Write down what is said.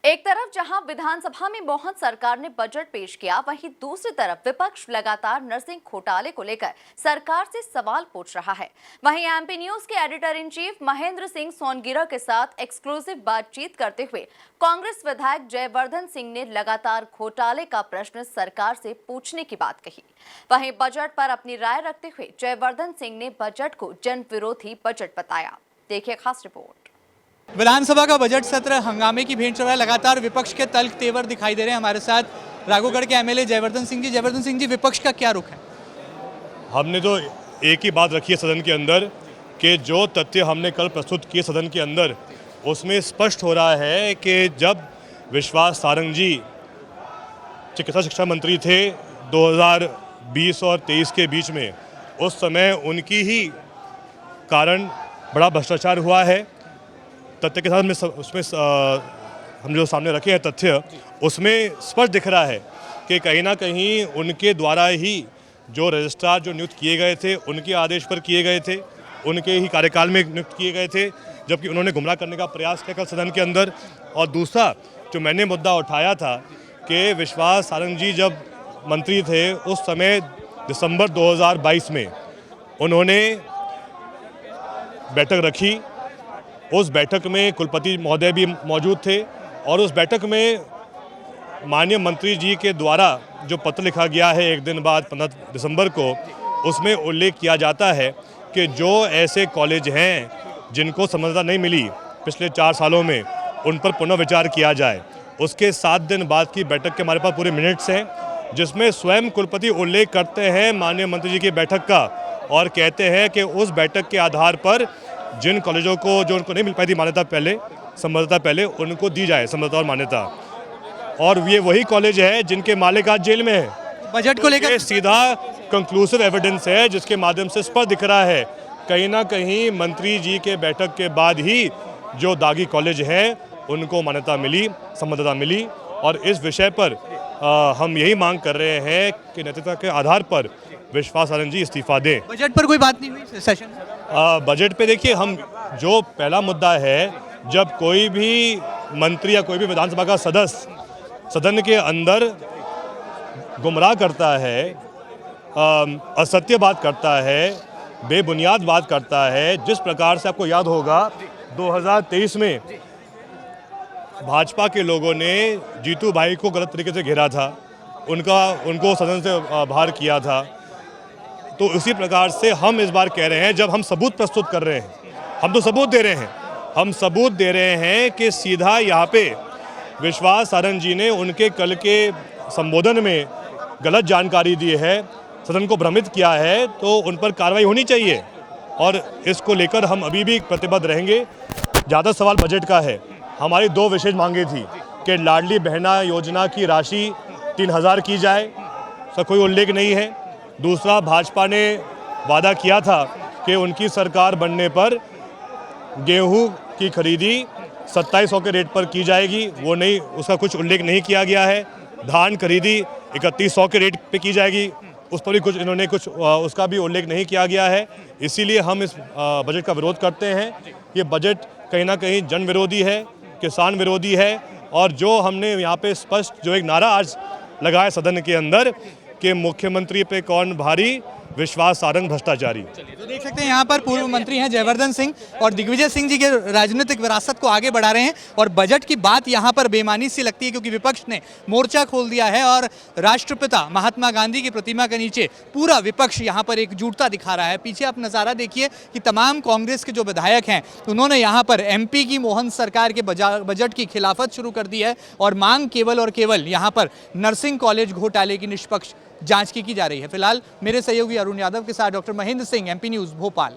एक तरफ जहां विधानसभा में मोहन सरकार ने बजट पेश किया, वहीं दूसरी तरफ विपक्ष लगातार नर्सिंग घोटाले को लेकर सरकार से सवाल पूछ रहा है। वहीं एमपी न्यूज के editor in chief Mahendra Singh Songira के साथ एक्सक्लूसिव बातचीत करते हुए कांग्रेस विधायक जयवर्धन सिंह ने लगातार घोटाले का प्रश्न सरकार से पूछने की बात कही। वहीं बजट पर अपनी राय रखते हुए जयवर्धन सिंह ने बजट को जन विरोधी बजट बताया। देखिए खास रिपोर्ट। विधानसभा का बजट सत्र हंगामे की भेंट चढ़ रहा है। लगातार विपक्ष के तल्ख तेवर दिखाई दे रहे हैं। हमारे साथ राघोगढ़ के एमएलए जयवर्धन सिंह जी। जयवर्धन सिंह जी, विपक्ष का क्या रुख है? हमने तो एक ही बात रखी है सदन के अंदर कि जो तथ्य हमने कल प्रस्तुत किए सदन के अंदर, उसमें स्पष्ट हो रहा है कि जब विश्वास सारंग जी चिकित्सा शिक्षा मंत्री थे 2020 और 23 के बीच में, उस समय उनकी ही कारण बड़ा भ्रष्टाचार हुआ है। तथ्य के साथ उसमें हम जो सामने रखे हैं तथ्य, उसमें स्पष्ट दिख रहा है कि कहीं ना कहीं उनके द्वारा ही जो रजिस्ट्रार जो नियुक्त किए गए थे, उनके आदेश पर किए गए थे, उनके ही कार्यकाल में नियुक्त किए गए थे, जबकि उन्होंने गुमराह करने का प्रयास किया कल सदन के अंदर। और दूसरा जो मैंने मुद्दा उठाया था कि विश्वास सारंग जी जब मंत्री थे, उस समय दिसंबर 2022 में उन्होंने बैठक रखी। उस बैठक में कुलपति महोदय भी मौजूद थे और उस बैठक में माननीय मंत्री जी के द्वारा जो पत्र लिखा गया है एक दिन बाद 15 दिसंबर को, उसमें उल्लेख किया जाता है कि जो ऐसे कॉलेज हैं जिनको समझदारी नहीं मिली पिछले 4 सालों में, उन पर पुनः विचार किया जाए। उसके 7 दिन बाद की बैठक के हमारे पास पूरे मिनट्स हैं, जिसमें स्वयं कुलपति उल्लेख करते हैं माननीय मंत्री जी की बैठक का और कहते हैं कि उस बैठक के आधार पर जिन कॉलेजों को जो उनको नहीं मिल पाई थी मान्यता पहले, संबद्धता पहले, उनको दी जाए संबद्धता और मान्यता। और ये वही कॉलेज है जिनके मालिक आज जेल में है। बजट को लेकर सीधा कंक्लूसिव एविडेंस है जिसके माध्यम से स्पष्ट दिख रहा है कहीं ना कहीं मंत्री जी के बैठक के बाद ही जो दागी कॉलेज हैं उनको मान्यता मिली, संबद्धता मिली। और इस विषय पर हम यही मांग कर रहे हैं कि नेतृत्व के आधार पर विश्वास सारंग जी इस्तीफा दें। बजट पर कोई बात नहीं हुई सेशन में? बजट पे देखिए, हम जो पहला मुद्दा है, जब कोई भी मंत्री या कोई भी विधानसभा का सदस्य सदन के अंदर गुमराह करता है, असत्य बात करता है, बेबुनियाद बात करता है, जिस प्रकार से आपको याद होगा 2023 में भाजपा के लोगों ने जीतू भाई को गलत तरीके से घेरा था, उनको सदन से बाहर किया था। तो उसी प्रकार से हम इस बार कह रहे हैं, जब हम सबूत प्रस्तुत कर रहे हैं, हम तो सबूत दे रहे हैं, हम सबूत दे रहे हैं कि सीधा यहाँ पे विश्वास सारंग जी ने उनके कल के संबोधन में गलत जानकारी दी है, सदन को भ्रमित किया है, तो उन पर कार्रवाई होनी चाहिए। और इसको लेकर हम अभी भी प्रतिबद्ध रहेंगे। ज़्यादा सवाल बजट का है। हमारी 2 विशेष मांगे थी कि लाडली बहना योजना की राशि 3000 की जाए, उसका कोई उल्लेख नहीं है। दूसरा, भाजपा ने वादा किया था कि उनकी सरकार बनने पर गेहूं की खरीदी 2700 के रेट पर की जाएगी, वो नहीं, उसका कुछ उल्लेख नहीं किया गया है। धान खरीदी 3100 के रेट पे की जाएगी, उस पर भी कुछ इन्होंने उसका भी उल्लेख नहीं किया गया है। इसीलिए हम इस बजट का विरोध करते हैं। ये बजट कहीं ना कहीं जन विरोधी है, किसान विरोधी है। और जो हमने यहाँ पे स्पष्ट जो एक नारा आज लगाया सदन के अंदर कि मुख्यमंत्री पे कौन भारी, विश्वास सारंग भ्रष्टाचारी। तो देख सकते हैं यहाँ पर पूर्व मंत्री हैं जयवर्धन सिंह और दिग्विजय सिंह जी के राजनीतिक विरासत को आगे बढ़ा रहे हैं। और बजट की बात यहाँ पर बेईमानी सी लगती है, क्योंकि विपक्ष ने मोर्चा खोल दिया है और राष्ट्रपिता महात्मा गांधी की प्रतिमा के नीचे पूरा विपक्ष यहाँ पर एकजुटता दिखा रहा है। पीछे आप नज़ारा देखिए कि तमाम कांग्रेस के जो विधायक हैं, उन्होंने यहाँ पर एमपी की मोहन सरकार के बजट की खिलाफत शुरू कर दी है और मांग केवल और केवल यहाँ पर नर्सिंग कॉलेज घोटाले की निष्पक्ष जांच की जा रही है। फिलहाल मेरे सहयोगी अरुण यादव के साथ doctor Mahendra Singh, MP news, Bhopal.